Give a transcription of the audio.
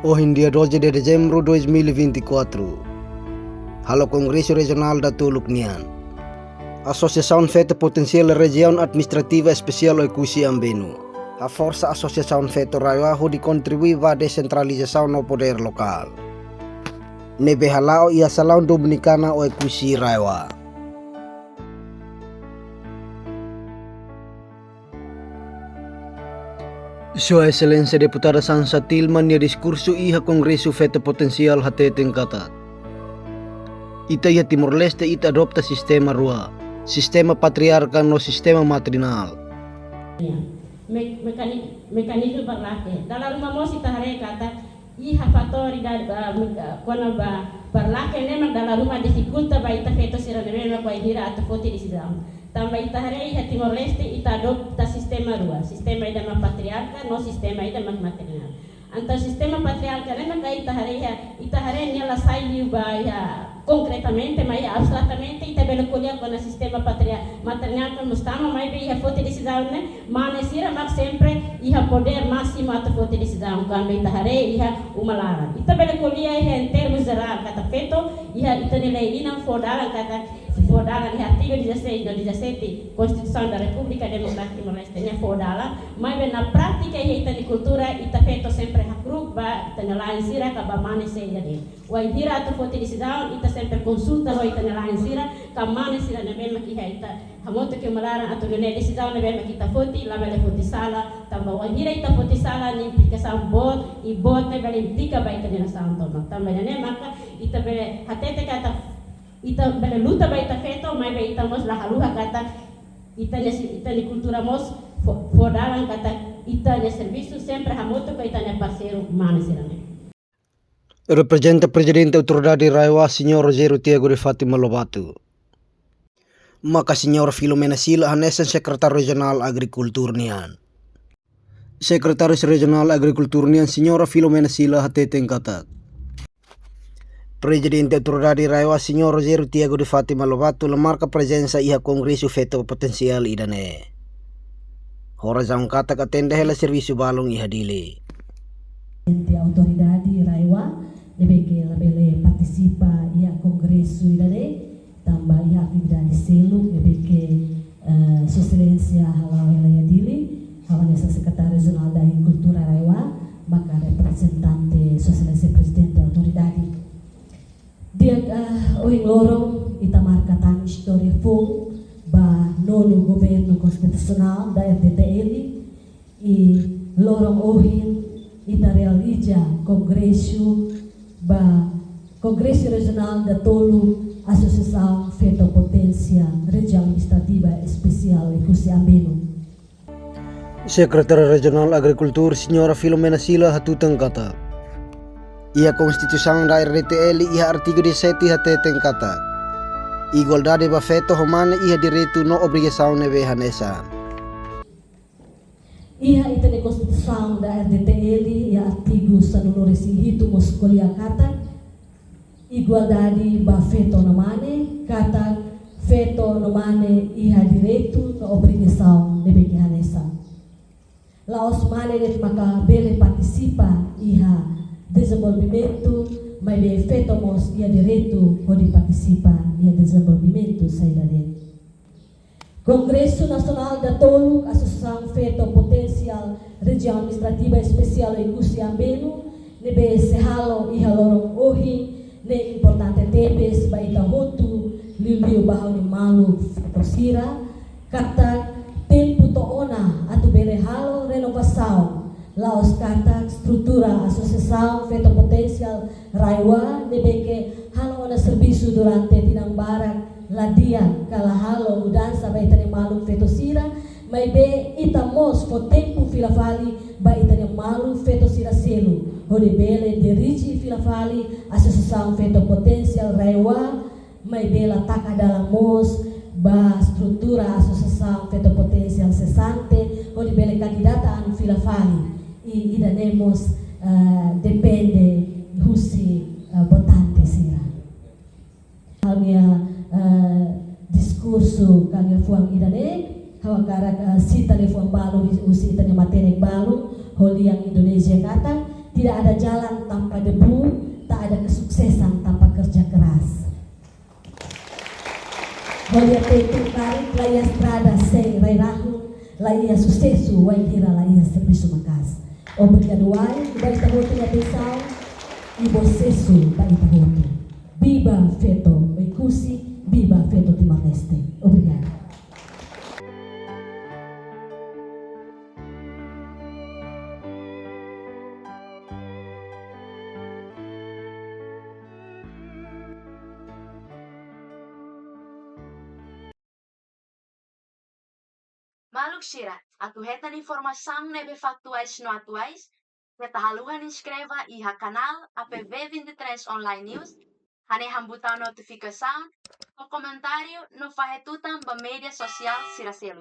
Hoje em dia 12 de dezembro de 2024, halo Congresso Regional da Tuluk-Nian, Associação Feita Potencial Região Administrativa Especial Oikusi Ambenu, a força Associação Feita Raiwaho de contribuir para a descentralização no poder local. Nebe halao ia Salão Dominicana Oikusi Raiwa. Sua Excelência Deputada Sansa Tilman ya diskurso iha Kongreso Feita Potensial hateteng kata. Ita ya Timor-Leste ita adopta sistema rua, sistema patriarkal no sistema matrinal. Mekanisme berlaku. Dalam rumah mosi tahare kata iha fatori dari kona berlaku memang dalam rumah dificulta ba ita feto sirane memang ko idira atau foti di sidang. Tambah ita hari iha Timor-Leste ita adopta sistema rua, sistema ida patriarkal no sistema ida matrinal. Antara sistema patriarkal memang ita hari nela sai ba ya concretamente, mas abstratamente ita bela colher com o sistema maternal que nós estamos, mas iha fote decisão né, mas sira mas sempre iha poder máximo até fote decisão, quando ita hari iha umalara. Ita bela colher iha em termos geral kata feto, iha ita nilai ina fodalan kata fodalan iha artigo 16 do 17 Constituição da República Democrática Timor-Leste né fodalan, mas na prática iha ita di cultura ita feto sempre hakruk ba ita nilai sira kabamane sei jadi. Wa idira até fote decisão ita sempre consulta lo ita nelain sira kamane sira na bema ki ita hamoto ke malaran atau nele decisão na bema kita foti la bele foti sala tamba wa hira ita foti sala ni implicação bot e bot na bele implica ba ita nela sound toma tamba ne maka ita bele hatete kata ita bele luta ba ita feto mai ba ita mos la haluha kata ita ni kultura mos fodalan kata ita ni serviço sempre hamoto ko ita ni parceiro mane sira ne. Representa Presidente Autoridade Raiwa Senhor Rogério Tiago de Fátima Lobato. Maka Senhor Filomena Sila Hanesan Sekretariat Regional Agrikultur Nian. Sekretaris Regional Agrikultur Nian Senhora Filomena Sila hateteng kata. Presidente Autoridade Raiwa Senhor Rogério Tiago de Fátima Lobato marca presença iha Congresso Feito Potensial idane. Horazang kata katenda hela serviço balong iha dili. Autoridade Raiwa debe que la bele participa ia congresso idane tambah ia atividade selo debe que sua excelência halau ela dili hawan essa secretária regional da agricultura Raiwa maka representante sua excelência presidente autoridade dia oing lorong ita marca tan história fung ba nono governo constitucional da RDTL e lorong ohin ita realiza congresso Congresso Regional da Tolu Associação Feita Potência Região Administrativa Especial Oikusi Ambenu. Sekretariat Regional Agrikultur Senhora Filomena Sila hatutang kata. Ia Konstitusião da RDTL ia artigo 17 hateteng kata. Igualdade ba feto humana ia direito no obrigação nebe hanesan. Iha ita ni Konstitusião da RDTL e artigo sanulores hito moscolia kata igualdade ba feto nomane kata feto nomane iha direito na obrigação de beki hanesa. Laos mane de maka bele participa iha desenvolvimento mas be feto mos iha direito pode participa iha desenvolvimento saidade. Congresso Nacional da Tolu Associação Feito Potensial Região Administrativa Especial Oikusi Ambenu nebe sehalo iha lorong ohi ne importante tebes ba ita hotu liu bahau ni malu tosira kata tempo to ona atu bere halo renovação laos kata struktura Associação Feito Potensial Raiwa nebe ke halo ona serviço durante tinang barak ladian kala halo mudança ba itane malu feto sira mai be ita mos fo tempo filafali ba itane malu feto sira selo hode bele dirige filafali Associação Feito Potensial Raiwa mai bela taka dalam mos ba struktura Associação Feito Potensial sesante hode bele kandidata anu filafali ida nemos depende husi votante sira halnya diskurso kanya fuang idane hawakara sita le fuang balu usi itanya materi balu holi yang Indonesia kata Tidak ada jalan tanpa debu, tak ada kesuksesan tanpa kerja keras. Olha peito tarik la ia estrada sem rairahu, la ia sucesso, vai hira la ia serviço macas. Obrigado ai, vai estar voltando a pensar e bocesso vai estar voltando. Viva feto, Oikusi, viva feto Timor-Leste. Obrigado. Maluk Shira, atu hetan informação nebe factuais no atuais, meta haluhan inscreva iha canal APV23 Online News, hane hambutan notificação, o comentário no fahetutan ba media sosial Siraselu.